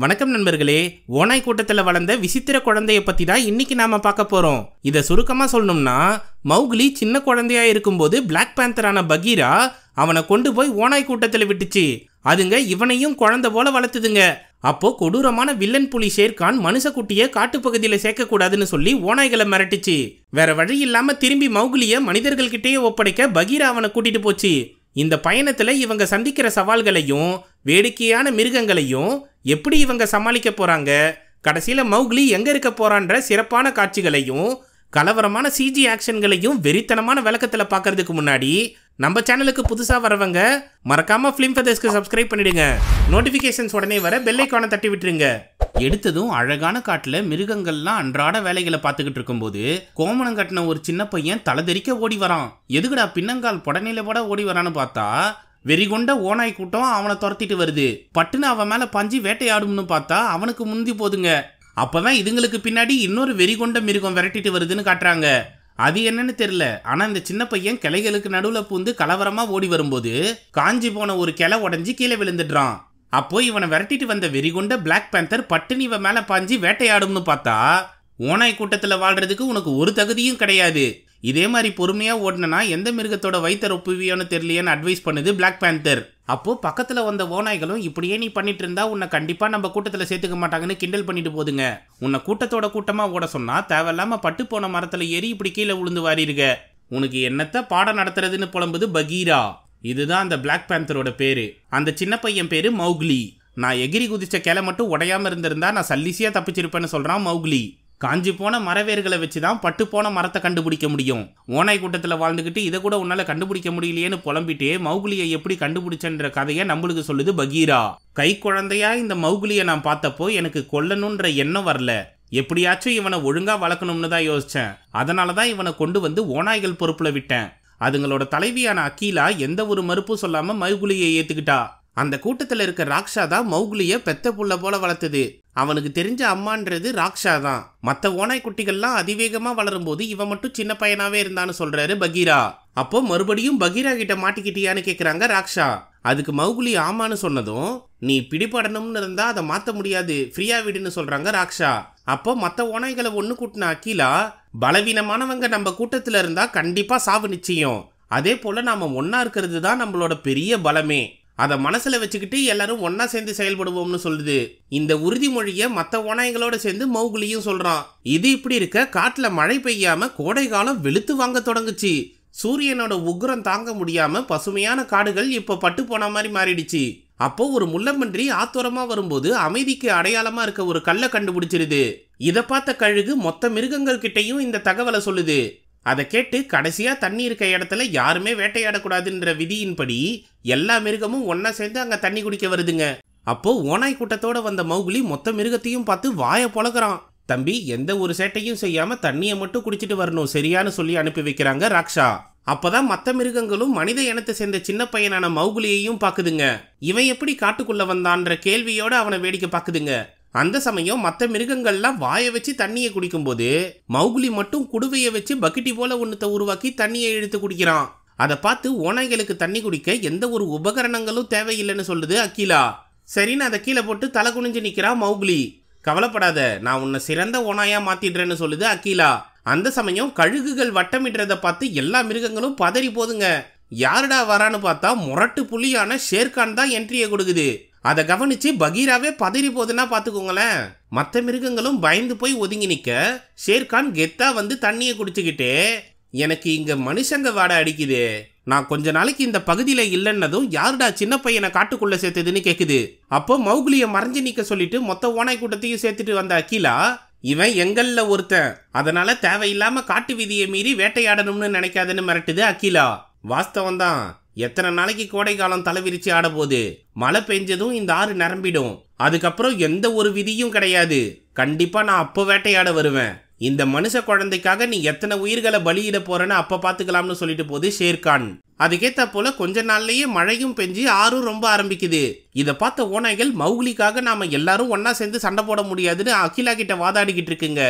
வணக்கம் நண்பர்களே. ஓநாய் கூட்டத்துல வளர்ந்த விசித்திர குழந்தைய பத்தி தான் இன்னைக்கு நாம பார்க்க போறோம். இத சுருக்கமா சொல்லணும்னா, மௌக்லி சின்ன குழந்தையா இருக்கும்போது பிளாக் பேந்தரான பகீரா அவனை கொண்டு போய் ஓநாய் கூட்டத்துல விட்டுச்சு. அதுங்க இவனையும் குழந்தை போல வளர்த்துதுங்க. அப்போ கொடூரமான வில்லன் புலி ஷேர்கான் மனுஷ குட்டிய காட்டுப்பகுதியில சேர்க்க கூடாதுன்னு சொல்லி ஓநாய்களை மிரட்டிச்சு. வேற வழி இல்லாம திரும்பி மௌக்லிய மனிதர்கள் கிட்டேயே ஒப்படைக்க பகீரா அவனை கூட்டிட்டு போச்சு. இந்த பயணத்துல இவங்க சந்திக்கிற சவால்களையும் வேடிக்கையான மிருகங்களையும் எப்படி இவங்க சமாளிக்க போறாங்க, கடைசியில மௌக்லி எங்க இருக்க போறான்ற சிறப்பான காட்சிகளையும் கலவரமான சிஜி ஆக்ஷன்களையும் வெறித்தனமான விளக்கத்துல பாக்கிறதுக்கு முன்னாடி நம்ம சேனலுக்கு புதுசா வரவங்க மறக்காம ஃபிலிம் ஃபெதர்ஸ்க்கு சப்ஸ்கிரைப் பண்ணிடுங்க. நோட்டிபிகேஷன்ஸ் உடனே வர பெல் ஐகானை தட்டி விட்டுருங்க. எடுத்ததும் அழகான காட்டுல மிருகங்கள்லாம் அன்றாட வேலைகளை பார்த்துக்கிட்டு இருக்கும்போது கோமணம் கட்டின ஒரு சின்ன பையன் தலைதெறிக்க ஓடி வரான். எதுக்குடா பின்னங்கால் புடனையில போட ஓடி வரான்னு பார்த்தா வெறிகொண்ட ஓநாய் கூட்டம் அவனை துரத்திட்டு வருது. பட்டுன்னு அவன் மேல பஞ்சு வேட்டையாடும்னு பார்த்தா அவனுக்கு முந்தி போதுங்க. அப்பதான் இதுங்களுக்கு பின்னாடி இன்னொரு வெறிகொண்ட மிருகம் விரட்டிட்டு வருதுன்னு காட்டுறாங்க. அது என்னன்னு தெரியல. ஆனா இந்த சின்ன பையன் கிளைகளுக்கு நடுவுல பூந்து கலவரமா ஓடி வரும்போது காஞ்சி போன ஒரு கிளை உடஞ்சி கீழே விழுந்துடுறான். அப்போ இவனை விரட்டிட்டு வந்த வெறிகொண்ட பிளாக் பேந்தர் பட்டுன்னு இவன் மேல பாஞ்சி வேட்டையாடும்னு பார்த்தா ஓநாய் கூட்டத்துல வாழ்றதுக்கு உனக்கு ஒரு தகுதியும் கிடையாது. இதே மாதிரி பொறுமையா ஓடனா எந்த மிருகத்தோட வயிற்ற ஒப்புவியோன்னு தெரியலையேன்னு அட்வைஸ் பண்ணுது பிளாக் பேந்தர். அப்போ பக்கத்துல வந்த ஓநாய்களும் இப்படியே நீ பண்ணிட்டு இருந்தா உன்னை கண்டிப்பா நம்ம கூட்டத்துல சேர்த்துக்க மாட்டாங்கன்னு கிண்டல் பண்ணிட்டு போதுங்க. உன்னை கூட்டத்தோட கூட்டமா ஓட சொன்னா தேவையில்லாம பட்டு போன மரத்துல ஏறி இப்படி கீழே விழுந்து வாரிருக்க. உனக்கு என்னத்த பாடம் நடத்துறதுன்னு புலம்புது பகீரா. இதுதான் அந்த பிளாக் பேந்தரோட பேரு. அந்த சின்ன பையன் பேரு மௌக்லி. நான் எகிரி குதிச்ச கிளை மட்டும் உடையாம இருந்திருந்தா நான் சல்லிசியா தப்பிச்சிருப்பேன்னு சொல்றான் மௌக்லி. காஞ்சி போன மரவேர்களை வச்சுதான் பட்டு போன மரத்தை கண்டுபிடிக்க முடியும். ஓநாய் கூட்டத்துல வாழ்ந்துகிட்டு இதை கூட உன்னால கண்டுபிடிக்க முடியலையேன்னு புலம்பிட்டே மௌக்லியை எப்படி கண்டுபிடிச்சன்ற கதையை நம்மளுக்கு சொல்லுது பகீரா. கை குழந்தையா இந்த மௌக்லியை நான் பார்த்தப்போ எனக்கு கொல்லணும்ன்ற எண்ணம் வரல. எப்படியாச்சும் இவனை ஒழுங்கா வளர்க்கணும்னு தான் யோசிச்சேன். அதனாலதான் இவனை கொண்டு வந்து ஓநாய்கள் பொறுப்புல விட்டேன். அதுங்களோட தலைவியான அக்கீலா எந்த ஒரு மறுப்பும் சொல்லாம மௌக்லியை ஏத்துக்கிட்டா. அந்த கூட்டத்துல இருக்க ராக்ஷா தான் மௌக்லிய பெத்த புள்ள போல வளர்த்தது. அவனுக்கு தெரிஞ்ச அம்மான்றது ராக்ஷா தான். மற்ற ஓநாய் குட்டிகள்லாம் அதிவேகமா வளரும் போது இவன் மட்டும் சின்ன பையனாவே இருந்தான்னு சொல்றாரு பகீரா. அப்போ மறுபடியும் பகீரா கிட்ட மாட்டிக்கிட்டியான்னு கேக்குறாங்க ராக்ஷா. அதுக்கு மௌக்லி ஆமான்னு சொன்னதும் நீ பிடிபடணும்னு இருந்தா அதை மாத்த முடியாது, ஃப்ரீயா விடுன்னு சொல்றாங்க ராக்ஷா. அப்போ மற்ற ஓநாய்களை ஒண்ணு கூட்டின அக்கீலா பலவீனமானவங்க நம்ம கூட்டத்துல இருந்தா கண்டிப்பா சாவு நிச்சயம். அதே போல நாம ஒன்னா இருக்கிறது தான் நம்மளோட பெரிய பலமே. அதை மனசுல வச்சுக்கிட்டு எல்லாரும் ஒன்னா சேர்ந்து செயல்படுவோம்னு சொல்லுது. இந்த உறுதிமொழிய மற்ற ஓநாய்களோட சேர்ந்து மௌக்லியும் சொல்றான். இது இப்படி இருக்க காட்டுல மழை பெய்யாம கோடை காலம் வெளுத்து வாங்க தொடங்குச்சு. சூரியனோட உக்ரம் தாங்க முடியாம பசுமையான காடுகள் இப்ப பட்டு போன மாதிரி மாறிடுச்சு. அப்போ ஒரு முள்ளம்பன்றி ஆத்தோரமா வரும்போது அமைதிக்கு அடையாளமா இருக்க ஒரு கல்லை கண்டுபிடிச்சிருது. இதை பார்த்த கழுகு மொத்த மிருகங்கள் கிட்டையும் இந்த தகவலை சொல்லுது. அதை கேட்டு கடைசியா தண்ணி இருக்க இடத்துல யாருமே வேட்டையாடக்கூடாதுன்ற விதியின்படி எல்லா மிருகமும் ஒன்னா சேர்ந்து அங்க தண்ணி குடிக்க வருதுங்க. அப்போ ஓநாய் கூட்டத்தோட வந்த மௌக்லி மொத்த மிருகத்தையும் பார்த்து வாய பொளக்குறான். தம்பி, எந்த ஒரு சேட்டையும் செய்யாம தண்ணியை மட்டும் குடிச்சிட்டு வரணும் சரியான்னு சொல்லி அனுப்பி வைக்கிறாங்க ராக்ஷா. அப்பதான் மற்ற மிருகங்களும் மனித இனத்தை சேர்ந்த சின்ன பையனான மௌக்லியையும் பாக்குதுங்க. இவன் எப்படி காட்டுக்குள்ள வந்தான்ற கேள்வியோட அவனை வேடிக்கை பாக்குதுங்க. அந்த சமயம் மற்ற மிருகங்கள்லாம் வாயை வச்சு தண்ணியை குடிக்கும் போது மௌக்லி மட்டும் குடுவையை வச்சு பக்கெட்டி போல ஒன்னத்தை உருவாக்கி தண்ணியை இழுத்து குடிக்கிறான். அதை பார்த்து ஓநாய்களுக்கு தண்ணி குடிக்க எந்த ஒரு உபகரணங்களும் தேவையில்லைன்னு சொல்லுது அக்கீலா. சரின்னு அதை கீழே போட்டு தலை குனிஞ்சு நிக்கிறான் மௌக்லி. கவலைப்படாத, நான் உன்னை சிறந்த ஓநாயா மாத்திடுறேன்னு சொல்லுது அக்கீலா. அந்த சமயம் கழுகுகள் வட்டமிடுறத பார்த்து எல்லா மிருகங்களும் பதறி போதுங்க. யாருடா வரான்னு பார்த்தா முரட்டு புலியான ஷேர்கான் தான் என்ட்ரியை கொடுக்குது. அதை கவனிச்சு பகீராவே பதறி போதுன்னா பாத்துக்கோங்களேன். மற்ற மிருகங்களும் பயந்து போய் ஒதுங்கி நிக்க ஷேர்கான் கெத்தா வந்து தண்ணியை குடிச்சுக்கிட்டே எனக்கு இங்க மனுஷங்க வாடை அடிக்குது, நான் கொஞ்ச நாளைக்கு இந்த பகுதியில இல்லைன்னதும் யாருடா சின்ன பையனை காட்டுக்குள்ள சேர்த்ததுன்னு கேக்குது. அப்போ மௌக்லிய மறைஞ்சு நிக்க சொல்லிட்டு மொத்த ஓநாய் கூட்டத்தையும் சேர்த்துட்டு வந்த அக்கீலா இவன் எங்கள்ல ஒருத்தன், அதனால தேவையில்லாம காட்டு விதியை மீறி வேட்டையாடணும்னு நினைக்காதுன்னு மிரட்டுது அக்கீலா. வாஸ்தவம் தான். எத்தனை நாளைக்கு கோடை காலம் தலைவிரிச்சு ஆட போது, மழை பெஞ்சதும் இந்த ஆறு நிரம்பிடும். அதுக்கப்புறம் எந்த ஒரு விதியும் கிடையாது. கண்டிப்பா நான் அப்போ வேட்டையாட வருவேன். இந்த மனுஷ குழந்தைக்காக நீ எத்தனை உயிர்களை பலியிட போறன்னு அப்ப பாத்துக்கலாம்னு சொல்லிட்டு போது ஷேர்கான். அதுக்கேத்த போல கொஞ்ச நாள்லயே மழையும் பெஞ்சு ஆறும் ரொம்ப ஆரம்பிக்குது. இதை பார்த்த ஓநாய்கள் மௌக்லிக்காக நாம எல்லாரும் ஒன்னா சேர்ந்து சண்டை போட முடியாதுன்னு அகிலா கிட்ட வாதாடிக்கிட்டு இருக்குங்க.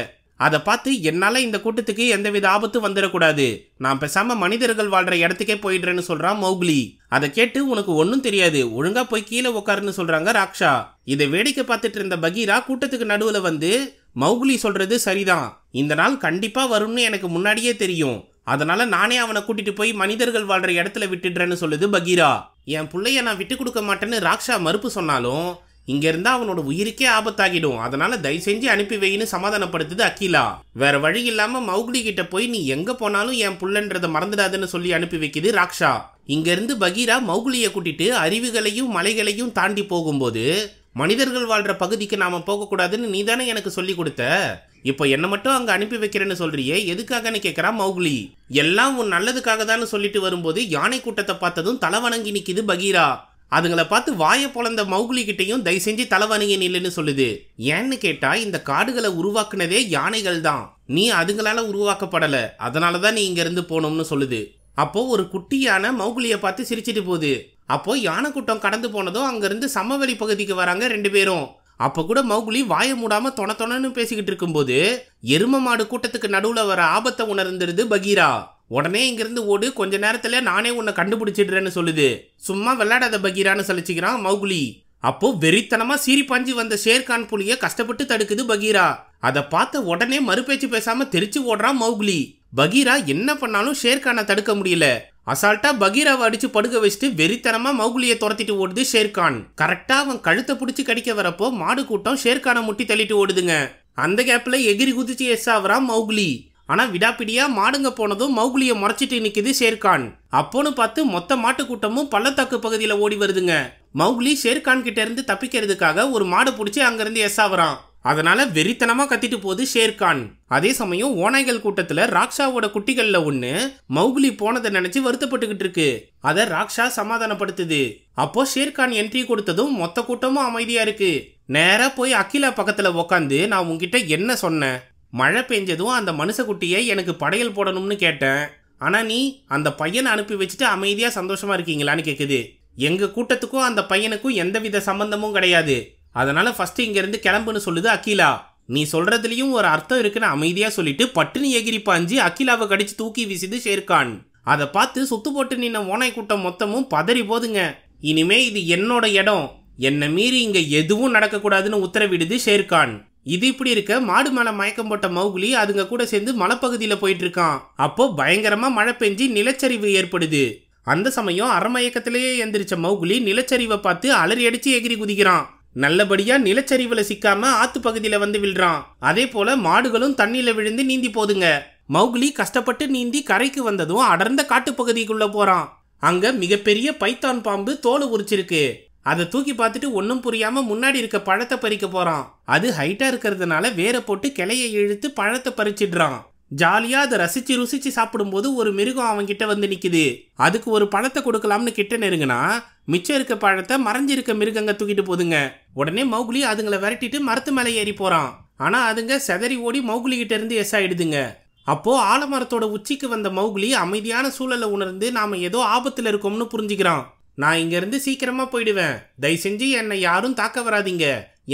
அதை பார்த்து என்னால இந்த கூட்டத்துக்கு எந்தவித ஆபத்தும் வந்துடக்கூடாது, நான் பேசாம மனிதர்கள் வாழ்ற இடத்துக்கே போயிடுறேன்னு சொல்றான் மௌக்லி. அதை கேட்டு உனக்கு ஒன்னும் தெரியாது, ஒழுங்கா போய் கீழே உட்காருன்னு சொல்றாங்க ராக்ஷா. இதை வேடிக்கை பார்த்துட்டு இருந்த பகீரா கூட்டத்துக்கு நடுவுல வந்து, மௌகுலி சொல்றது சரிதான், இந்த நாள் கண்டிப்பா வரும்னு எனக்கு முன்னாடியே தெரியும், அதனால நானே அவனை கூட்டிட்டு போய் மனிதர்கள் வாழ்ற இடத்துல விட்டுடுறேன்னு சொல்லுது பகீரா. என் பிள்ளைய நான் விட்டு கொடுக்க மாட்டேன்னு ராக்ஷா மறுப்பு சொன்னாலும் இங்க இருந்தா அவனோட உயிருக்கே ஆபத்தாகிடும், அதனால தயவு செஞ்சு அனுப்பி வைன்னு சமாதானப்படுத்துது அகிலா. வேற வழி இல்லாம மௌகுலி கிட்ட போய் நீ எங்க போனாலும் என் புள்ளன்றதை மறந்துடாதுன்னு சொல்லி அனுப்பி வைக்குது ராக்ஷா. இங்க இருந்து பகீரா மௌகுலியை கூட்டிட்டு அருவிகளையும் மலைகளையும் தாண்டி போகும்போது, மனிதர்கள் வாழ்ற பகுதிக்கு நாம போகக்கூடாதுன்னு நீ தானே எனக்கு சொல்லி கொடுத்த, இப்போ என்ன மட்டும் அங்க அனுப்பி வைக்கிறேன்னு சொல்றியே, எதுக்காகன்னு கேட்கறான் மௌகுலி. எல்லாம் உன் நல்லதுக்காக தான் சொல்லிட்டு வரும்போது யானை கூட்டத்தை பார்த்ததும் தலைவணங்கி நிக்குது பகீரா. அதுங்களை பார்த்து வாயை பொழந்த மௌகுலி கிட்டையும் தயவு செஞ்சு தலைவணங்கி நில்லுன்னு சொல்லுது. ஏன்னு கேட்டா இந்த காடுகளை உருவாக்குனதே யானைகள் தான், நீ அதுங்களால உருவாக்கப்படல, அதனாலதான் நீ இங்க இருந்து போனோம்னு சொல்லுது. அப்போ ஒரு குட்டி யானை மௌகுலியை பார்த்து சிரிச்சிட்டு போகுது. அப்போ யானை கூட்டம் கடந்து போனதும் அங்கிருந்து சமவெளி பகுதிக்கு வராங்க 2 பேரும். அப்ப கூட மௌகுலி வாய மூடாம தொண பேசிக்கிட்டு இருக்கும்போது எரும மாடு கூட்டத்துக்கு நடுவுல வர ஆபத்தை உணர்ந்துருது பகீரா. உடனே இங்கிருந்து ஓடு, கொஞ்ச நேரத்துல நானே உன்னை கண்டுபிடிச்சிடுறேன்னு சொல்லுது. சும்மா விளையாடாத பகீரான்னு சலிச்சுக்கிறான் மௌகுலி. அப்போ வெறித்தனமா சீரிப்பாஞ்சி வந்த ஷேர்கான் புலிய கஷ்டப்பட்டு தடுக்குது பகீரா. அதை பார்த்த உடனே மறுபேச்சு பேசாம தெரிச்சு ஓடுறான் மௌகுலி. பகீரா என்ன பண்ணாலும் ஷேர்கானை தடுக்க முடியல. அசால்ட்டா பகீராவை அடிச்சு படுக்க வச்சுட்டு வெறித்தனமா மௌகுலியை துரத்திட்டு ஓடுது ஷேர்கான். கரெக்டா அவன் கழுத்தை பிடிச்சி கடிக்க வரப்போ மாடு கூட்டம் ஷேர்கானை முட்டி தள்ளிட்டு ஓடுதுங்க. அந்த கேப்ல எகிரி குதிச்சு எஸ் ஆவறான் மௌகுலி. ஆனா விடாப்பிடியா மாடுங்க போனதும் மௌகுலியை முறைச்சிட்டு நிக்குது ஷேர்கான். அப்போன்னு பார்த்து மொத்த மாட்டு கூட்டமும் பள்ளத்தாக்கு பகுதியில ஓடி வருதுங்க. மௌகுலி ஷேர்கான் கிட்ட இருந்து தப்பிக்கிறதுக்காக ஒரு மாடு பிடிச்சி அங்கிருந்து எஸ் ஆவறான். அதனால வெறித்தனமா கத்திட்டு போகுது ஷேர்கான். அதே சமயம் ஓநாய்கள் கூட்டத்துல ராக்ஷாவோட குட்டிகள்ல ஒண்ணு மௌகுலி போனதை நினைச்சு வருத்தப்பட்டுக்கிட்டு இருக்கு. அத ராக்ஷா சமாதானப்படுத்துது. அப்போ ஷேர்கான் என்ட்ரி கொடுத்ததும் மொத்த கூட்டமும் அமைதியா இருக்கு. நேரா போய் அகிலா பக்கத்துல உக்காந்து, நான் உன்கிட்ட என்ன சொன்னேன், மழை பெஞ்சதும் அந்த மனுஷ குட்டியை எனக்கு படையல் போடணும்னு கேட்டேன், ஆனா நீ அந்த பையனை அனுப்பி வச்சுட்டு அமைதியா சந்தோஷமா இருக்கீங்களான்னு கேக்குது. எங்க கூட்டத்துக்கும் அந்த பையனுக்கும் எந்தவித சம்பந்தமும் கிடையாது, அதனால ஃபர்ஸ்ட் இங்க இருந்து கிளம்புன்னு சொல்லுது அகிலா. நீ சொல்றதுலயும் ஒரு அர்த்தம் இருக்குன்னு அமைதியா சொல்லிட்டு பட்டுனி எகிரி பாஞ்சு அகிலாவை கடிச்சு தூக்கி வீசுது ஷேர்கான். அதை பார்த்து சுத்து போட்டு நின்ன ஓனாய் கூட்டம் மொத்தமும் பதறி போதுங்க. இனிமே இது என்னோட இடம், என்னை மீறி இங்க எதுவும் நடக்கக்கூடாதுன்னு உத்தரவிடுது ஷேர்கான். இது இப்படி இருக்க மாடு மேல மயக்கம் போட்ட மௌகுலி அதுங்க கூட சேர்ந்து மலைப்பகுதியில போயிட்டு இருக்கான். அப்போ பயங்கரமா மழை பெஞ்சு நிலச்சரிவு ஏற்படுது. அந்த சமயம் அரைமயக்கத்திலேயே எந்திரிச்ச மௌகுலி நிலச்சரிவை பார்த்து அலறி அடிச்சு எகிரி குதிக்கிறான். நல்லபடியா நிலச்சரிவுல சிக்காம ஆத்து பகுதியில வந்து விழுறான். அதே போல மாடுகளும் தண்ணியில விழுந்து நீந்தி போதுங்க. மௌகுலி கஷ்டப்பட்டு நீந்தி கரைக்கு வந்ததும் அடர்ந்த காட்டுப்பகுதிக்குள்ள போறான். அங்க மிகப்பெரிய பைத்தான் பாம்பு தோலை உரிச்சிருக்கு. அதை தூக்கி பார்த்துட்டு ஒன்னும் புரியாம முன்னாடி இருக்க பழத்தை பறிக்க போறான். அது ஹைட்டா இருக்கிறதுனால வேற போட்டு கிளையை இழுத்து பழத்தை பறிச்சிடுறான். ஜாலியா அதை ரசிச்சு ருசிச்சு சாப்பிடும்போது ஒரு மிருகம் அவன் கிட்ட வந்து நிக்குது. அதுக்கு ஒரு பழத்தை கொடுக்கலாம்னு கிட்ட நெருங்கினா மிச்சம் இருக்க பழத்தை மறைஞ்சிருக்க மிருகங்க தூக்கிட்டு போதுங்க. உடனே மௌகுலி அதுங்களை விரட்டிட்டு மரத்து மேலே ஏறி போறான். ஆனா அதுங்க செதறி ஓடி மௌகுலி கிட்ட இருந்து எஸ் ஆயிடுதுங்க. அப்போ ஆலமரத்தோட உச்சிக்கு வந்த மௌகுலி அமைதியான சூழலை உணர்ந்து நாம ஏதோ ஆபத்துல இருக்கோம்னு புரிஞ்சுக்கிறான். நான் இங்க இருந்து சீக்கிரமா போயிடுவேன், தயவு செஞ்சு என்னை யாரும் தாக்க வராதிங்க,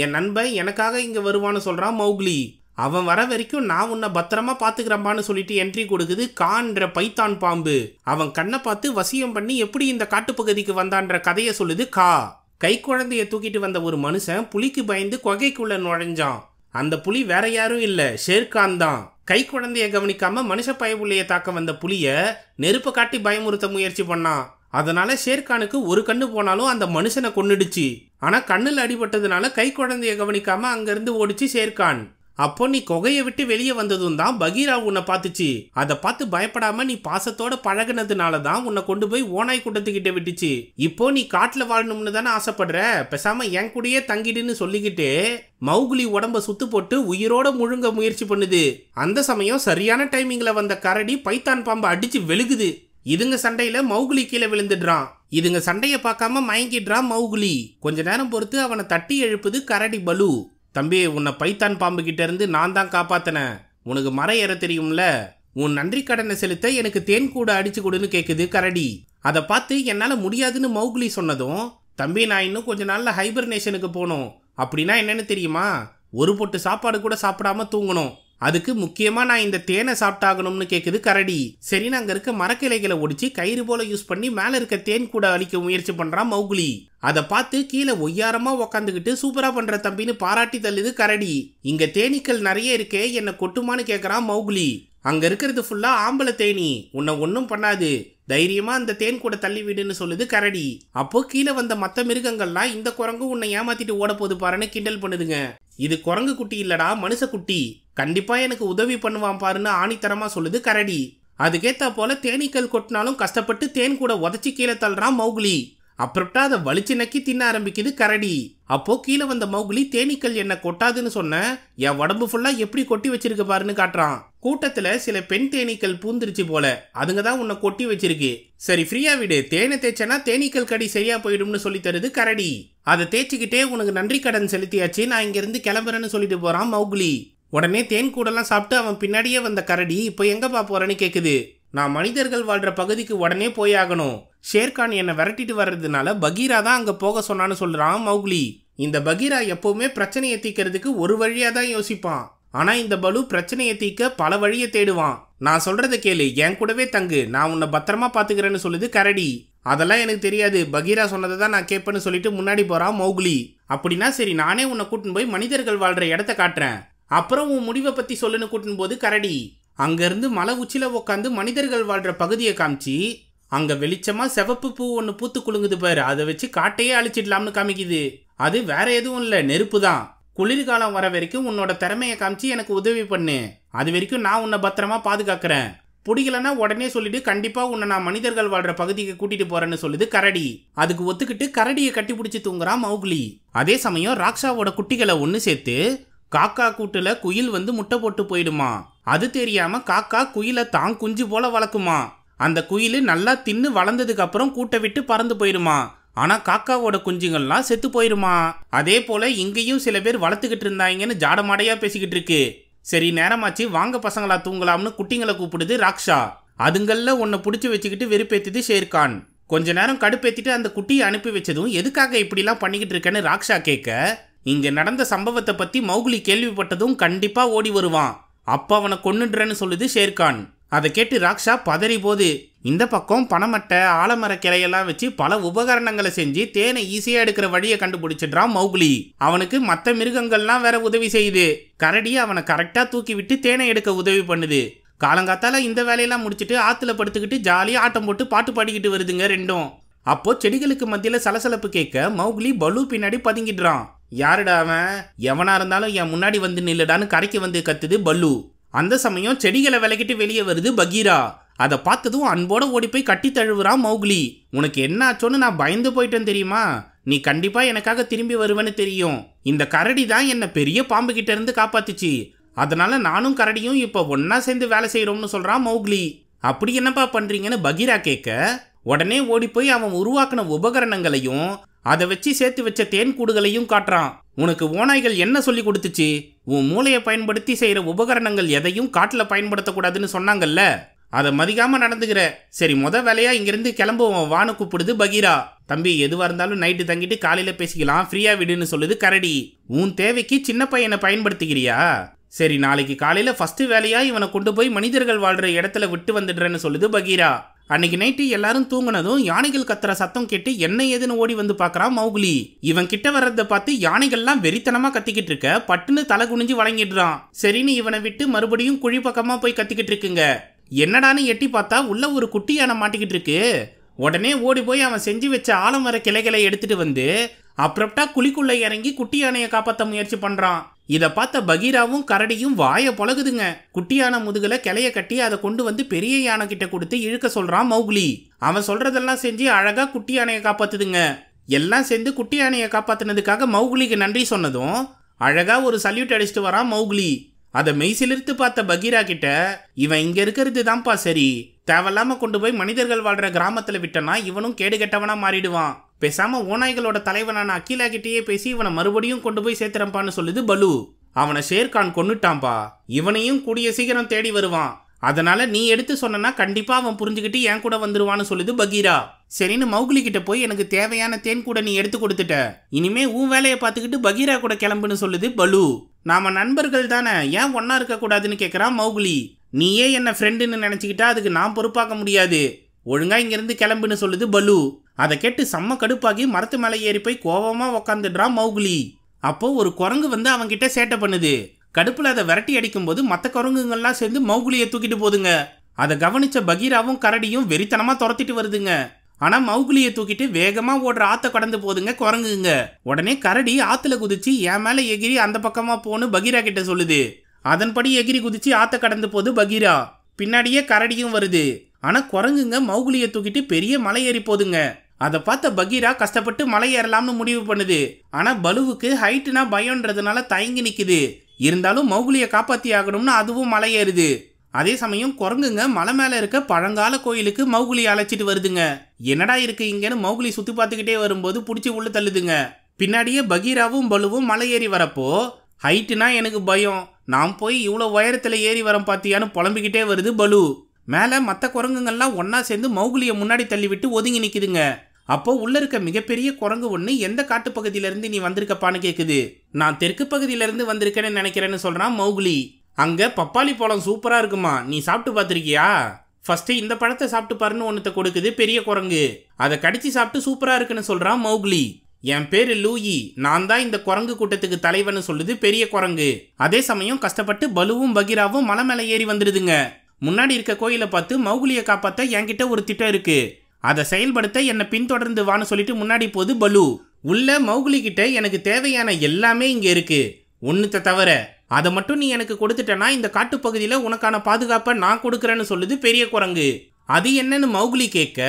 என் நண்பன் எனக்காக இங்க வருவான்னு சொல்றான் மௌகுலி. அவன் வர வரைக்கும் நான் உன்னை பத்திரமா பாத்துக்கிறம்பான்னு சொல்லிட்டு என்ட்ரி கொடுக்குது கான்ற பைத்தான் பாம்பு. அவன் கண்ணை பார்த்து வசியம் பண்ணி எப்படி இந்த காட்டுப்பகுதிக்கு வந்தான்ற கதையை சொல்லுது கா. கை குழந்தைய தூக்கிட்டு வந்த ஒரு மனுஷன் புலிக்கு பயந்து குகைக்குள்ள நுழைஞ்சான். அந்த புலி வேற யாரும் இல்ல, ஷேர்கான் தான். கை குழந்தைய கவனிக்காம மனுஷ பயபுள்ளைய தாக்க வந்த புலிய நெருப்ப காட்டி பயமுறுத்த முயற்சி பண்ணான். அதனால ஷேர்கானுக்கு ஒரு கண்ணு போனாலும் அந்த மனுஷனை கொன்னுடுச்சு. ஆனா கண்ணுல அடிபட்டதுனால கை குழந்தைய கவனிக்காம அங்கிருந்து ஓடிச்சு ஷேர்கான். அப்போ நீ குகையை விட்டு வெளியே வந்ததும் தான் பகீரா உன்னை பார்த்துச்சு. அதை பார்த்து பயப்படாம நீ பாசத்தோட பழகுனதுனால தான் உன்னை கொண்டு போய் ஓனாய் கூட்டத்துக்கிட்ட விட்டுச்சு. இப்போ நீ காட்டுல வாழணும்னு தானே ஆசைப்படுற, பேசாம என் கூடயே தங்கிடுன்னு சொல்லிக்கிட்டு மௌகுலி உடம்ப சுத்து போட்டு உயிரோட முழுங்க முயற்சி பண்ணுது. அந்த சமயம் சரியான டைமிங்ல வந்த கரடி பைத்தான் பாம்பை அடிச்சு வெளுகுது. இதுங்க சண்டையில மௌகுலி கீழே விழுந்துடுறான். இதுங்க சண்டைய பார்க்காம மயங்கிடுறான் மௌகுலி. கொஞ்ச நேரம் பொறுத்து அவனை தட்டி எழுப்புது கரடி பலு. தம்பி, உன்னை பைத்தான் பாம்பு கிட்ட இருந்து நான் தான் காப்பாத்தினேன், உனக்கு மரம் ஏற தெரியும்ல, உன் நன்றி கடனை செலுத்த எனக்கு தேன் கூட அடிச்சு கொடுன்னு கேக்குது கரடி. அதை பார்த்து என்னால முடியாதுன்னு மௌகுலி சொன்னதும், தம்பி நான் இன்னும் கொஞ்ச நாள்ல ஹைபர்னேஷனுக்கு போகணும், அப்படின்னா என்னன்னு தெரியுமா, ஒரு பொட்டு சாப்பாடு கூட சாப்பிடாம தூங்கணும், அதுக்கு முக்கியமா நான் இந்த தேனை சாப்பிட்டாகணும்னு கேக்குது கரடி. சரின்னு அங்க இருக்க மரக்கிளைகளை ஒடிச்சு கயிறு போல யூஸ் பண்ணி மேல இருக்க தேன் கூட அழிக்க முயற்சி பண்றான் மௌகுலி. அதை பார்த்து கீழே ஒய்யாரமா உக்காந்துக்கிட்டு சூப்பரா பண்ற தம்பின்னு பாராட்டி தள்ளுது கரடி. இங்க தேனீக்கள் நிறைய இருக்கே, என்ன கொட்டுமான்னு கேக்குறான் மௌகுலி. அங்க இருக்கிறது ஃபுல்லா ஆம்பளை தேனி, உன்னை ஒன்னும் பண்ணாது, தைரியமா அந்த தேன் கூட தள்ளி விடுன்னு சொல்லுது கரடி. அப்போ கீழே வந்த மத்த மிருகங்கள்லாம் இந்த குரங்கு உன்னை ஏமாத்திட்டு ஓட போது பாருன்னு கிண்டல் பண்ணுதுங்க. இது குரங்கு குட்டி இல்லடா, மனுஷ குட்டி, கண்டிப்பா எனக்கு உதவி பண்ணுவான் பாருன்னு ஆணித்தரமா சொல்லுது கரடி. அதுக்கேத்தா போல தேனீக்கள் கொட்டினாலும் கஷ்டப்பட்டு தேன் கூட உதச்சி கீழே தள்ளுறான் மௌகுலி. அப்புறம்டா அதை வலிச்சு நக்கி தின்ன ஆரம்பிக்குது கரடி. அப்போ கீழே வந்த மௌகுலி தேனீக்கள் என்ன கொட்டாதுன்னு சொன்ன, என் உடம்பு ஃபுல்லா எப்படி கொட்டி வச்சிருக்க பாருன்னு காட்டுறான். கூட்டத்துல சில பெண் தேனீக்கள் பூந்துருச்சு போல, அதுங்க தான் உன்னை கொட்டி வச்சிருக்கு. சரி ஃப்ரீயா விடு, தேனை தேய்ச்சனா தேனீக்கள் கடி சரியா போயிடும்னு சொல்லி தருது கரடி. அதை தேய்ச்சிக்கிட்டே உனக்கு நன்றி கடன் செலுத்தியாச்சு, நான் இங்க இருந்து கிளம்புறேன்னு சொல்லிட்டு போறான் மௌகுலி. உடனே தேன் கூடெல்லாம் சாப்பிட்டு அவன் பின்னாடியே வந்த கரடி இப்போ எங்கப்பா போறேன்னு கேக்குது. நான் மனிதர்கள் வாழ்ற பகுதிக்கு உடனே போயாகணும், ஷேர்கான் என்னை விரட்டிட்டு வர்றதுனால பகீரா தான் அங்க போக சொன்னான்னு சொல்றான் மௌகுலி. இந்த பகீரா எப்பவுமே பிரச்சனையை தீக்கிறதுக்கு ஒரு வழியா தான் யோசிப்பான், ஆனா இந்த பலு பிரச்சனையை தீக்க பல வழியை தேடுவான். நான் சொல்றதை கேளு, என் கூடவே தங்கு, நான் உன்னை பத்திரமா பாத்துக்கிறேன்னு சொல்லுது கரடி. அதெல்லாம் எனக்கு தெரியாது, பகீரா சொன்னதை தான் நான் கேட்பேன்னு சொல்லிட்டு முன்னாடி போறான் மௌகுலி. அப்படின்னா சரி, நானே உன்னை கூட்டின்னு போய் மனிதர்கள் வாழ்ற இடத்த காட்டுறேன், அப்புறம் உன் முடிவை பத்தி சொல்லுன்னு கூட்டின்னு போது கரடி. அங்கிருந்து மலை உச்சில உட்காந்து மனிதர்கள் வாழ்ற பகுதியை காமிச்சு, அங்க வெளிச்சமா சிவப்பு பூ ஒன்று பூத்து குலுங்குது பாரு, அதை வச்சு காட்டையே அழிச்சிடலாம்னு காமிக்குது. அது வேற எதுவும் இல்லை, நெருப்பு தான். குளிர்காலம் வர வரைக்கும் உன்னோட திறமையை காமிச்சு எனக்கு உதவி பண்ணு, அது வரைக்கும் நான் உன்னை பத்திரமா பாதுகாக்கிறேன், பிடிக்கலன்னா உடனே சொல்லிட்டு கண்டிப்பா உன்னை நான் மனிதர்கள் வாழ்ற பகுதிக்கு கூட்டிட்டு போறேன்னு சொல்லுது கரடி. அதுக்கு ஒத்துக்கிட்டு கரடியை கட்டி பிடிச்சி தூங்குறான் மௌகுலி. அதே சமயம் ராக்ஷாவோட குட்டிகளை ஒன்று சேர்த்து காக்கா கூட்டுல குயில் வந்து முட்டை போட்டு போயிடுமா. அது தெரியாம காக்கா குயிலை தான் குஞ்சு போல வளர்க்குமா. அந்த குயில் நல்லா தின்னு வளர்ந்ததுக்கு அப்புறம் கூட்டை விட்டு பறந்து போயிடுமா. ஆனா காக்காவோட குஞ்சுங்கள்லாம் செத்து போயிருமா. அதே போல இங்கேயும் சில பேர் வளர்த்துக்கிட்டு இருந்தாங்கன்னு ஜாடமாடையா பேசிக்கிட்டு இருக்கு. சரி நேரமாச்சு, வாங்க பசங்களா தூங்கலாம்னு குட்டிங்களை கூப்பிடுது ராக்ஷா. அதுங்கள்ல உன்னை பிடிச்சி வச்சுக்கிட்டு வெறுப்பேத்துது ஷேர்கான். கொஞ்ச நேரம் கடுப்பேத்திட்டு அந்த குட்டியை அனுப்பி வச்சதும் எதுக்காக இப்படிலாம் பண்ணிக்கிட்டு இருக்கேன்னு ராக்ஷா கேட்க, இங்க நடந்த சம்பவத்தை பத்தி மௌகுலி கேள்விப்பட்டதும் கண்டிப்பா ஓடி வருவான், அப்ப அவனை கொன்னுடுறேன்னு சொல்லுது ஷேர்கான். அதை கேட்டு ராக்ஷா பதறி போது. இந்த பக்கம் பனைமட்டை ஆலமர கிளையெல்லாம் வச்சு பல உபகரணங்களை செஞ்சு தேனை ஈஸியா எடுக்கிற வழியை கண்டுபிடிச்சிடுறான் மௌகுலி. அவனுக்கு மற்ற மிருகங்கள்லாம் வேற உதவி செய்யுது. கரடி அவனை கரெக்டா தூக்கி விட்டு தேனை எடுக்க உதவி பண்ணுது. காலங்காத்தால இந்த வேலையெல்லாம் முடிச்சுட்டு ஆத்துல படுத்துக்கிட்டு ஜாலியா ஆட்டம் போட்டு பாட்டு பாடிக்கிட்டு வருதுங்க ரெண்டும். அப்போ செடிகளுக்கு மத்தியில சலசலப்பு கேட்க மௌகுலி பலு பின்னாடி பதுங்கிடுறான். யாருடா அவன், எவனா இருந்தாலும் என் முன்னாடி வந்து நில்லுடான்னு கரைக்கு வந்து கத்துது பல்லு. அந்த சமயம் செடிகளை விலகிட்டு வெளியே வருது பகீரா. அதை பார்த்ததும் அன்போட ஓடி போய் கட்டி தழுவுறான் மௌகுலி. உனக்கு என்ன ஆச்சோன்னு நான் பயந்து போயிட்டேன் தெரியுமா, நீ கண்டிப்பா எனக்காக திரும்பி வருவேன்னு தெரியும். இந்த கரடி தான் என்ன பெரிய பாம்பு கிட்ட இருந்து காப்பாத்துச்சு, அதனால நானும் கரடியும் இப்ப ஒன்னா சேர்ந்து வேலை செய்யறோம்னு சொல்றான் மௌகுலி. அப்படி என்னப்பா பண்றீங்கன்னு பகீரா கேட்க, உடனே ஓடி போய் அவன் உருவாக்கின உபகரணங்களையும் அதை வச்சு சேர்த்து வச்ச தேன் கூடுகளையும் காட்டுறான். உனக்கு ஓநாய்கள் என்ன சொல்லி கொடுத்துச்சு, உன் மூளையை பயன்படுத்தி செய்யற உபகரணங்கள் எதையும் காட்டுல பயன்படுத்தக்கூடாதுன்னு சொன்னாங்கல்ல, அதை மதிக்காம நடந்துக்கிற. சரி வேலையா இங்கிருந்து கிளம்புவோம் வான்னு கூப்பிடுது பகீரா. தம்பி எதுவா இருந்தாலும் நைட்டு தங்கிட்டு காலையில பேசிக்கலாம், ஃப்ரீயா விடுன்னு சொல்லுது கரடி. உன் தேவைக்கு சின்ன பையனை பயன்படுத்திக்கிறியா, சரி நாளைக்கு காலையில ஃபர்ஸ்ட் வேலையா இவனை கொண்டு போய் மனிதர்கள் வாழ்ற இடத்துல விட்டு வந்துடுறேன்னு சொல்லுது பகீரா. அன்னைக்கு நைட்டு எல்லாரும் தூங்கினதும் யானைகள் கத்துற சத்தம் கேட்டு என்ன ஏதுன்னு ஓடி வந்து பாக்குறான் மௌகுலி. இவன் கிட்ட வர்றதை பார்த்து யானைகள்லாம் வெறித்தனமா கத்திக்கிட்டு இருக்க பட்டுன்னு தலை குனிஞ்சு வழங்கிடுறான். சரின்னு இவனை விட்டு மறுபடியும் குழி பக்கமா போய் கத்திக்கிட்டு இருக்குங்க. என்னடான்னு எட்டி பார்த்தா உள்ள ஒரு குட்டி யானை மாட்டிக்கிட்டு இருக்கு. உடனே ஓடி போய் அவன் செஞ்சு வச்ச ஆலமர கிளைகளை எடுத்துட்டு வந்து அப்புறம்டா குழிக்குள்ள இறங்கி குட்டி யானையை காப்பாற்ற முயற்சி பண்றான். இதை பார்த்த பகீராவும் கரடியும் வாய பொழகுதுங்க. குட்டி யானை முதுகுல கிளைய கட்டி அதை கொண்டு வந்து பெரிய யானை கிட்ட கொடுத்து இழுக்க சொல்றான் மௌகுலி. அவன் சொல்றதெல்லாம் செஞ்சு அழகா குட்டி யானையை காப்பாத்துதுங்க. எல்லாம் சேர்ந்து குட்டி யானையை காப்பாத்தினதுக்காக மௌகுலிக்கு நன்றி சொன்னதும் அழகா ஒரு சல்யூட் அடிச்சுட்டு வரான் மௌகுலி. அதை மெய்சிலிருத்து பார்த்த பகீரா கிட்ட, இவன் இங்க இருக்கிறது தான்ப்பா சரி, தேவையில்லாம கொண்டு போய் மனிதர்கள் வாழ்ற கிராமத்துல விட்டனா இவனும் கேடு கெட்டவனா மாறிடுவான், பேசாம ஓநாய்களோட தலைவனான அகிலா கிட்டேயே பேசி இவனை மறுபடியும் கொண்டு போய் சேர்த்துறப்பான்னு சொல்லுது பலு. அவனை ஷேர்கான் கொன்னுட்டான்பா, இவனையும் கூடிய சீக்கிரம் தேடி வருவான், அதனால நீ எடுத்து சொன்னா கண்டிப்பா அவன் புரிஞ்சுக்கிட்டு என் கூட வந்துருவான்னு சொல்லுது பகீரா. சரின்னு மௌகுலி கிட்ட போய் எனக்கு தேவையான தேன் கூட நீ எடுத்து கொடுத்துட்ட, இனிமே உன் வேலையை பார்த்துக்கிட்டு பகீரா கூட கிளம்புன்னு சொல்லுது பலு. நாம நண்பர்கள் தானே, ஏன் ஒன்னா இருக்க கூடாதுன்னு கேக்குறான் மௌக்லி. நீயே என்ன ஃப்ரெண்டுன்னு நினைச்சுக்கிட்டா அதுக்கு நான் பொறுப்பாக்க முடியாது, ஒழுங்கா இங்கிருந்து கிளம்புன்னு சொல்லுது பலு. அதை கேட்டு செம்ம கடுப்பாகி மரத்து மேலே ஏறி போய் கோவமா உக்காந்துடுறான் மௌக்லி. அப்போ ஒரு குரங்கு வந்து அவன்கிட்ட சேட்டை பண்ணுது. கடுப்புல அதை விரட்டி அடிக்கும் போது மற்ற குரங்குங்கள்லாம் சேர்ந்து மௌக்லியை தூக்கிட்டு போதுங்க. அதை கவனிச்ச பகீராவும் கரடியும் வெறித்தனமா துரத்திட்டு வருதுங்க. ஆனா மௌக்லியை தூக்கிட்டு வேகமா ஓடுற ஆத்த கடந்து போதுங்க குரங்குங்க. உடனே கரடி ஆத்துல குதிச்சு என் மேல எகிரி அந்த பக்கமா போன்னு பகீரா கிட்ட சொல்லுது. அதன்படி எகிரி குதிச்சு ஆத்த கடந்து போது பகீரா. பின்னாடியே கரடியும் வருது. ஆனா குரங்குங்க மௌக்லியை தூக்கிட்டு பெரிய மலை ஏறி போதுங்க. அதை பார்த்த பகீரா கஷ்டப்பட்டு மலை ஏறலாம்னு முடிவு பண்ணுது. ஆனா பலுவுக்கு ஹைட்டுனா பயம்ன்றதுனால தயங்கி நிக்குது. இருந்தாலும் மௌக்லியை காப்பாத்தி ஆகணும்னு அதுவும் மலை ஏறுது. அதே சமயம் குரங்குங்க மலை மேல இருக்க பழங்கால கோயிலுக்கு மௌக்லி அழைச்சிட்டு வருதுங்க. என்னடா இருக்கு இங்கன்னு மௌக்லி சுத்தி பார்த்துக்கிட்டே வரும்போது புடிச்சு உள்ள தள்ளுதுங்க. பின்னாடியே பகீராவும் பலுவும் மலை ஏறி வரப்போ, ஹைட்டுனா எனக்கு பயம், நான் போய் இவ்வளவு உயரத்துல ஏறி வரேன் பாத்தியான்னு புலம்பிக்கிட்டே வருது பலு. மேல மற்ற குரங்குங்கள்லாம் ஒன்னா சேர்ந்து மௌக்லியை முன்னாடி தள்ளி விட்டு ஒதுங்கி நிக்குதுங்க. அப்போ உள்ள இருக்க மிகப்பெரிய குரங்கு ஒண்ணு எந்த காட்டு பகுதியில இருந்து நீ வந்திருக்கப்பான்னு கேக்குது. நான் தெற்கு பகுதியில இருந்து வந்திருக்கேன்னு நினைக்கிறேன்னு சொல்றான் மௌக்லி. அங்க பப்பாளி பழம் சூப்பரா இருக்குமா, நீ சாப்பிட்டு பாத்திருக்கியா? ஃபர்ஸ்ட் இந்த பழத்தை சாப்பிட்டு பாருன்னு ஒன்னத்தை கொடுக்குது பெரிய குரங்கு. அதை கடிச்சு சாப்பிட்டு சூப்பரா இருக்குன்னு சொல்றான் மௌக்லி. என் பேரு லூயி, நான் தான் இந்த குரங்கு கூட்டத்துக்கு தலைவன்னு சொல்லுது பெரிய குரங்கு. அதே சமயம் கஷ்டப்பட்டு பலுவும் பகீராவும் மலை மேல ஏறி வந்துடுதுங்க. முன்னாடி இருக்க கோயிலை பார்த்து மௌக்லியை காப்பாத்த என்கிட்ட ஒரு திட்டம் இருக்கு, அதை செயல்படுத்த என்னை பின்தொடர்ந்து வான்னு சொல்லிட்டு முன்னாடி போது பலு. உள்ள மௌக்லி கிட்ட எனக்கு தேவையான எல்லாமே இங்க இருக்கு, ஒன்னுத்த தவிர அதை மட்டும் நீ எனக்கு கொடுத்துட்டனா இந்த காட்டுப்பகுதியில உனக்கான பாதுகாப்பை நான் கொடுக்கறேன்னு சொல்லுது பெரிய குரங்கு. அது என்னன்னு மௌக்லி கேட்க,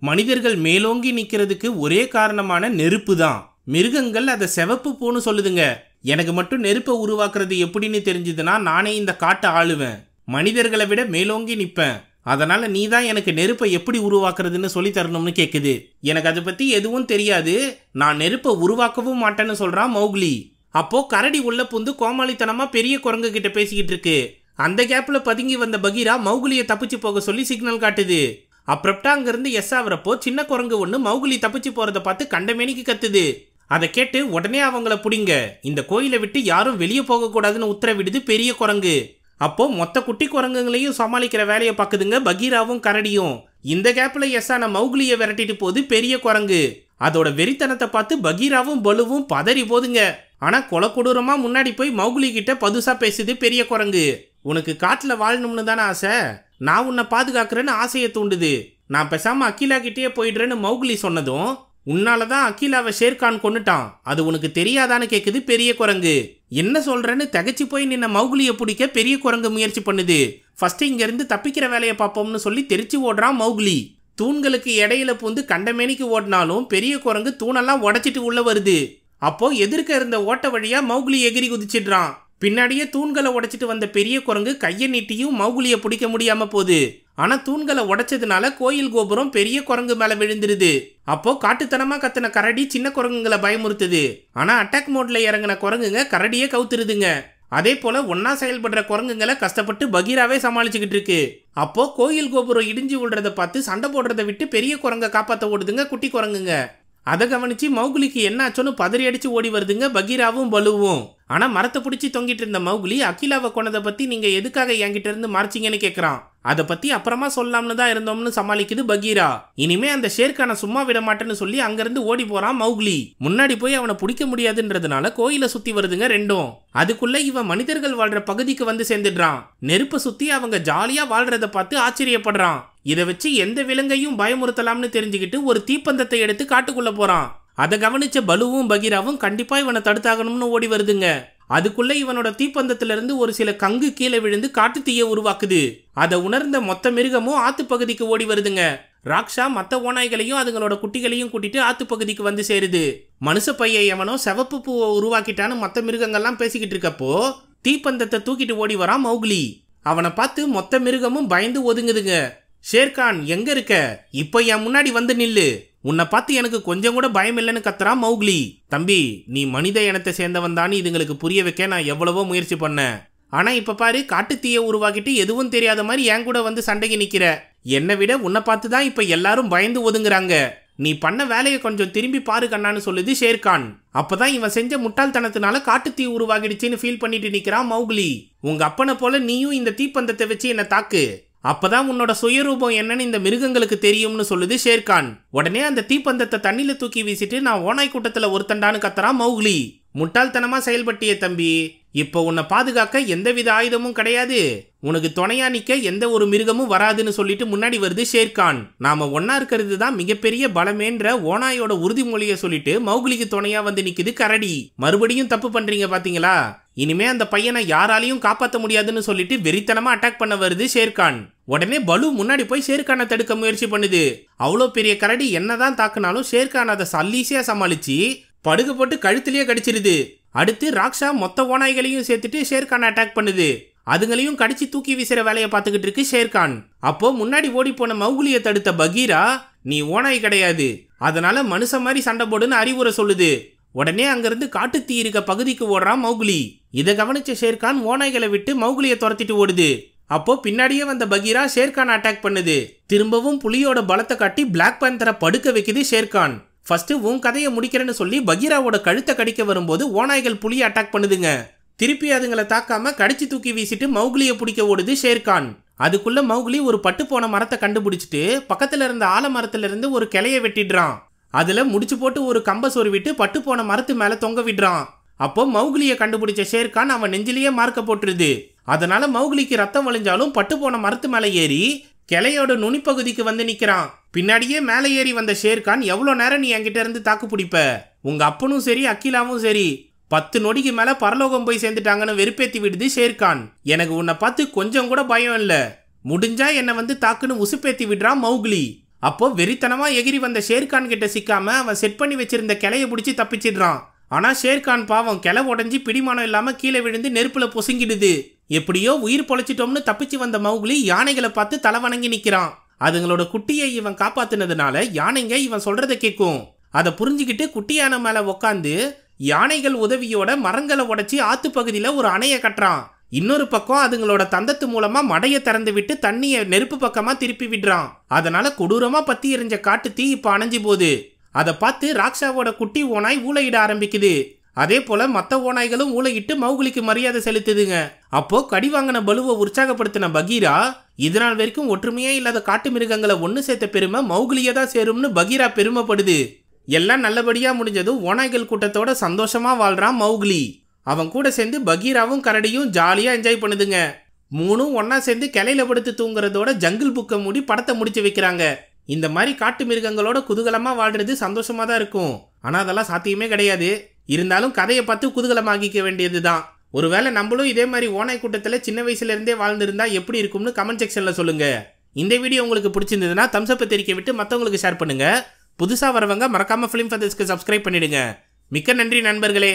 மனிதர்கள் மேலோங்கி நிக்கிறதுக்கு ஒரே காரணமான நெருப்பு தான், மிருகங்கள் அதை செவப்பு பூன்னு சொல்லுதுங்க. எனக்கு மட்டும் நெருப்பை உருவாக்குறது எப்படின்னு தெரிஞ்சதுன்னா நானே இந்த காட்டை ஆளுவேன், மனிதர்களை விட மேலோங்கி நிப்பேன். அதனால நீ தான் எனக்கு நெருப்பை எப்படி உருவாக்குறதுன்னு சொல்லி தரணும்னு கேக்குது. எனக்கு அதை பத்தி எதுவும் தெரியாது, நான் நெருப்பை உருவாக்கவும் மாட்டேன்னு சொல்றான் மௌக்லி. அப்போ கரடி உள்ள புந்து கோமாளித்தனமா பெரிய குரங்கு கிட்ட பேசிக்கிட்டு இருக்கு. அந்த கேப்ல பதுங்கி வந்த பகீரா மௌக்லியை தப்பிச்சு போக சொல்லி சிக்னல் காட்டுது. அப்புறம்டா அங்கிருந்து எஸ் ஆகுறப்போ சின்ன குரங்கு ஒண்ணு மௌக்லி தப்பிச்சு போறதை பார்த்து கண்டமேனிக்கு கத்துது. அதை கேட்டு உடனே அவங்கள புடிங்க, இந்த கோயிலை விட்டு யாரும் வெளியே போக கூடாதுன்னு உத்தரவிடுது பெரிய குரங்கு. அப்போ மொத்த குட்டி குரங்குகளையும் சமாளிக்கிற வேலையை பார்க்குதுங்க பகீராவும் கரடியும். இந்த கேப்ல எஸ்ஸான மௌக்லியை விரட்டிட்டு போது பெரிய குரங்கு. அதோட வெறித்தனத்தை பார்த்து பகீராவும் பலுவும் பதறி போதுங்க. ஆனா கொலக்கொடூரமா முன்னாடி போய் மௌக்லி கிட்ட பதுசா பேசுது பெரிய குரங்கு. உனக்கு காட்டுல வாழணும்னு தானே ஆசை, நான் உன்னை பாதுகாக்கிறேன்னு ஆசையை தூண்டுது, நான் பேசாம அகிலா கிட்டே போயிடுறேன்னு மௌக்லி சொன்னதும், உன்னாலதான் அகிலாவை ஷேர்கான் கொன்னுட்டான், அது உனக்கு தெரியாதான்னு கேக்குது பெரிய குரங்கு. என்ன சொல்றேன்னு தகச்சு போய் நின்ன மௌக்லியை பிடிக்க பெரிய குரங்கு முயற்சி பண்ணுது. ஃபர்ஸ்ட் இங்க இருந்து தப்பிக்கிற வேலையை பார்ப்போம்னு சொல்லி தெரிச்சு ஓடுறான் மௌக்லி. தூண்களுக்கு இடையில பூந்து கண்டமேனிக்கு ஓடினாலும் பெரிய குரங்கு தூணெல்லாம் உடைச்சிட்டு உள்ள வருது. அப்போ எதிர்க்க இருந்த ஓட்ட வழியா மௌக்லி எகிரி குதிச்சிடுறான். பின்னாடியே தூண்களை உடைச்சிட்டு வந்த பெரிய குரங்கு கையை நீட்டியும் மௌக்லியை பிடிக்க முடியாம போகுது. ஆனா தூண்களை உடைச்சதுனால கோயில் கோபுரம் பெரிய குரங்கு மேல விழுந்துருது. அப்போ காட்டுத்தனமா கத்துன கரடி சின்ன குரங்குங்களை பயமுறுத்துது. ஆனா அட்டாக் மோட்ல இறங்கின குரங்குங்க கரடியே கவுத்துருதுங்க. அதே போல ஒன்னா செயல்படுற குரங்குங்களை கஷ்டப்பட்டு பகீராவே சமாளிச்சுக்கிட்டு இருக்கு. அப்போ கோயில் கோபுரம் இடிஞ்சு விடுறத பார்த்து சண்டை போடுறத விட்டு பெரிய குரங்க காப்பாத்த ஓடுதுங்க குட்டி குரங்குங்க. அதை கவனிச்சு மௌக்லிக்கு என்ன ஆச்சோன்னு பதறி அடிச்சு ஓடி வருதுங்க பகீராவும் பலுவும். ஆனா மரத்தை பிடிச்சி தொங்கிட்டு இருந்த மௌக்லி அகிலாவை கொண்டதை பத்தி நீங்க எதுக்காக என்கிட்ட இருந்து மறைச்சிங்கன்னு கேக்குறான். அதை பத்தி அப்புறமா சொல்லலாம்னு தான் இருந்தோம்னு சமாளிக்குது பகீரா. இனிமே அந்த ஷேர்கானை சும்மா விட மாட்டேன்னு சொல்லி அங்கிருந்து ஓடி போறான் மௌக்லி. முன்னாடி போய் அவனை பிடிக்க முடியாதுன்றதுனால கோயிலை சுத்தி வருதுங்க ரெண்டும். அதுக்குள்ள இவன் மனிதர்கள் வாழ்ற பகுதிக்கு வந்து சேர்ந்துடுறான். நெருப்பை சுத்தி அவங்க ஜாலியா வாழ்றத பார்த்து ஆச்சரியப்படுறான். இதை வச்சு எந்த விலங்கையும் பயமுறுத்தலாம்னு தெரிஞ்சுக்கிட்டு ஒரு தீப்பந்தத்தை எடுத்து காட்டுக்குள்ள போறான். அதை கவனிச்ச பலுவும் பகீராவும் கண்டிப்பா இவனை தடுத்தாகணும்னு ஓடி வருதுங்க. அதுக்குள்ள இவனோட தீப்பந்தத்திலிருந்து ஒரு சில கங்கு கீழே விழுந்து காட்டு தீயை உருவாக்குது. அதை உணர்ந்த மொத்த மிருகமும் ஆத்து பகுதிக்கு ஓடி வருதுங்க. ராக்ஷா மற்ற ஓநாய்களையும் அதுங்களோட குட்டிகளையும் கூட்டிட்டு ஆத்து பகுதிக்கு வந்து சேருது. மனுஷ பைய எவனோ செவப்பு பூவை உருவாக்கிட்டான்னு மற்ற மிருகங்கள்லாம் பேசிக்கிட்டு இருக்கப்போ தீப்பந்தத்தை தூக்கிட்டு ஓடி வரான் மௌக்லி. அவனை பார்த்து மொத்த மிருகமும் பயந்து ஒதுங்குதுங்க. ஷேர்கான் எங்க இருக்க, இப்ப என் முன்னாடி வந்து நில்லு, உன்னை பார்த்து எனக்கு கொஞ்சம் கூட பயம் இல்லைன்னு கத்துறான் மௌக்லி. தம்பி, நீ மனித இனத்தை சேர்ந்தவன் தான், இதுங்களுக்கு புரிய வைக்க நான் எவ்வளவோ முயற்சி பண்ணேன். ஆனா இப்ப பாரு, காட்டு தீயை உருவாக்கிட்டு எதுவும் தெரியாத மாதிரி என் கூட வந்து சண்டைக்கு நிக்கிற. என்னை விட உன்னை பார்த்து தான் இப்ப எல்லாரும் பயந்து ஒதுங்குறாங்க. நீ பண்ண வேலையை கொஞ்சம் திரும்பி பாரு கண்ணான்னு சொல்லுது ஷேர்கான். அப்பதான் இவன் செஞ்ச முட்டாள்தனத்தினால காட்டுத்தீ உருவாகிடுச்சுன்னு ஃபீல் பண்ணிட்டு நிக்கிறான் மௌக்லி. உங்க அப்பனை போல நீயும் இந்த தீப்பந்தத்தை வச்சு என்ன தாக்கு, அப்பதான் உன்னோட சுயரூபம் என்னன்னு இந்த மிருகங்களுக்கு தெரியும்னு சொல்லுது ஷேர்கான். உடனே அந்த தீப்பந்தத்தை தண்ணில தூக்கி வீசிட்டு நான் ஓனாய் கூட்டத்துல ஒருத்தண்டான்னு கத்துறான் மௌக்லி. முட்டாள்தனமா செயல்பட்டிய தம்பி, இப்ப உன்னை பாதுகாக்க எந்தவித ஆயுதமும் கிடையாது, உனக்கு துணையா நிக்க எந்த ஒரு மிருகமும் வராதுன்னு சொல்லிட்டு முன்னாடி வருது ஷேர்கான். நாம ஒன்னா இருக்கிறது தான் மிகப்பெரிய பலமேன்ற ஓனாயோட உறுதிமொழியை சொல்லிட்டு மௌக்லிக்கு துணையா வந்து நிக்குது கரடி. மறுபடியும் தப்பு பண்றீங்க பாத்தீங்களா, இனிமே அந்த பையனை யாராலையும் காப்பாற்ற முடியாதுன்னு சொல்லிட்டு வெறித்தனமா அட்டாக் பண்ண வருது ஷேர்கான். உடனே பலு முன்னாடி போய் ஷேர்கானை தடுக்க முயற்சி பண்ணுது. அவ்வளோ பெரிய கரடி என்னதான் தாக்குனாலும் ஷேர்கான் அதை சல்லீசியா சமாளிச்சு படுக போட்டு கழுத்திலேயே கடிச்சிருது. அடுத்து ராக்ஷா மொத்த ஓநாய்களையும் சேர்த்துட்டு ஷேர்கான் அட்டாக் பண்ணுது. அதுங்களையும் கடிச்சு தூக்கி வீசுற வேலையை பார்த்துக்கிட்டு இருக்கு ஷேர்கான். அப்போ முன்னாடி ஓடி போன மௌக்லியை தடுத்த பகீரா, நீ ஓனாய் கிடையாது, அதனால மனுஷ மாதிரி சண்டை போடுன்னு அறிவுரை சொல்லுது. உடனே அங்கிருந்து காட்டுத்தீ இருக்க பகுதிக்கு ஓடுறான் மௌக்லி. இதை கவனிச்ச ஷேர்கான் ஓநாய்களை விட்டு மௌக்லியை துரத்திட்டு ஓடுது. அப்போ பின்னாடியே வந்த பகீரா ஷேர்கான் அட்டாக் பண்ணுது. திரும்பவும் புலியோட பலத்தை காட்டி பிளாக் பேந்தரை படுக்க வைக்குது ஷேர்கான். ஃபர்ஸ்ட் உன் கதையை முடிக்கிறேன்னு சொல்லி பகீராவோட கழுத்தை கடிக்க வரும்போது ஓநாய்கள் புலியை அட்டாக் பண்ணுதுங்க. திருப்பி அதுங்களை தாக்காம கடிச்சு தூக்கி வீசிட்டு மௌக்லியை பிடிக்க ஓடுது ஷேர்கான். அதுக்குள்ள மௌக்லி ஒரு பட்டு போன மரத்தை கண்டுபிடிச்சிட்டு பக்கத்துல இருந்த ஆலமரத்துல இருந்து ஒரு கிளைய வெட்டிடுறான். அதுல முடிச்சு போட்டு ஒரு கம்ப சொருவிட்டு பட்டு போன மரத்து மேல தொங்க விடுறான். அப்போ மௌக்லியை கண்டுபிடிச்ச ஷேர்கான் அவன் நெஞ்சிலேயே மார்க்க போட்டுருது. அதனால மௌக்லிக்கு ரத்தம் வழிஞ்சாலும் பட்டு போன மரத்து மேல ஏறி கிளையோட நுனிப்பகுதிக்கு வந்து நிக்கிறான். பின்னாடியே மேலே ஏறி வந்த ஷேர்கான், எவ்வளோ நேரம் நீ என்கிட்ட இருந்து தாக்கு பிடிப்ப, உங்க அப்பனும் சரி அகிலாவும் சரி 10 நொடிக்கு மேல பரலோகம் போய் சேர்ந்துட்டாங்கன்னு வெறுப்பேத்தி விடுது ஷேர்கான். எனக்கு உன்னை பார்த்து கொஞ்சம் கூட பயம் இல்ல, முடிஞ்சா என்னை வந்து தாக்குன்னு உசுப்பேத்தி விடுறான் மௌக்லி. அப்போ வெறித்தனமா எகிரி வந்த ஷேர்கான் கிட்ட சிக்காம அவன் செட் பண்ணி வச்சிருந்த கிளைய பிடிச்சி தப்பிச்சிடுறான். ஆனா ஷேர்கான் பாவம் கிளை உடஞ்சி பிடிமானம் இல்லாம கீழே விழுந்து நெருப்புல பொசுங்கிடுது. எப்படியோ உயிர் பொழைச்சிட்டோம்னு தப்பிச்சு வந்த மௌக்லி யானைகளை பார்த்து தலை வணங்கி நிக்கிறான். அதுங்களோட குட்டியை இவன் காப்பாத்தினதுனால யானைங்க இவன் சொல்றதை கேட்கும். அதை புரிஞ்சுக்கிட்டு குட்டி யானை மேல உக்காந்து யானைகள் உதவியோட மரங்களை உடைச்சி ஆத்து பகுதியில ஒரு அணைய கட்டுறான். இன்னொரு பக்கம் அதுங்களோட தந்தத்து மூலமா மடைய திறந்து விட்டு தண்ணிய நெருப்பு பக்கமா திருப்பி விடுறான். அதனால கொடூரமா பத்தி எரிஞ்ச காட்டு தீ இப்ப அணைஞ்சு போகுது. அதை பார்த்து ராக்ஷாவோட குட்டி ஓனாய் ஊளையிட ஆரம்பிக்குது. அதே போல மற்ற ஓநாய்களும் ஊளையிட்டு மௌக்லிக்கு மரியாதை செலுத்துதுங்க. அப்போ கடி வாங்கின பலுவை உற்சாகப்படுத்தின பகீரா, இதனால் வரைக்கும் ஒற்றுமையே இல்லாத காட்டு மிருகங்களை ஒன்று சேர்த்த பெருமை மௌக்லியே தான் சேரும்னு பகீரா பெருமைப்படுது. எல்லாம் நல்லபடியா முடிஞ்சதும் ஓநாய்கள் கூட்டத்தோட சந்தோஷமா வாழ்றான் மௌக்லி. அவன் கூட சேர்ந்து பகீராவும் கரடியும் ஜாலியா என்ஜாய் பண்ணுதுங்க. மூணும் ஒன்னா சேர்ந்து கிளையில படுத்து தூங்குறதோட ஜங்கிள் புக்கை மூடி படத்தை முடிச்சு வைக்கிறாங்க. இந்த மாதிரி காட்டு மிருகங்களோட குதூகலமா வாழ்றது சந்தோஷமா தான் இருக்கும். ஆனா அதெல்லாம் சாத்தியமே கிடையாது. இருந்தாலும் கதையை பார்த்து குதூகலமாகிக்க வேண்டியதுதான். ஒருவேளை நம்மளும் இதே மாதிரி ஓனாய் கூட்டத்தில் சின்ன வயசுல இருந்தே வாழ்ந்திருந்தா எப்படி இருக்கும்னு கமெண்ட் செக்ஷன்ல சொல்லுங்க. இந்த வீடியோ உங்களுக்கு பிடிச்சிருந்ததுன்னா தம்ஸ் அப் தெரிவிக்க விட்டு மற்றவங்களுக்கு ஷேர் பண்ணுங்க. புதுசா வரவங்க மறக்காம ஃபிலிம் ஃபதர்ஸ்க்கு சப்ஸ்கிரைப் பண்ணிடுங்க. மிக்க நன்றி நண்பர்களே.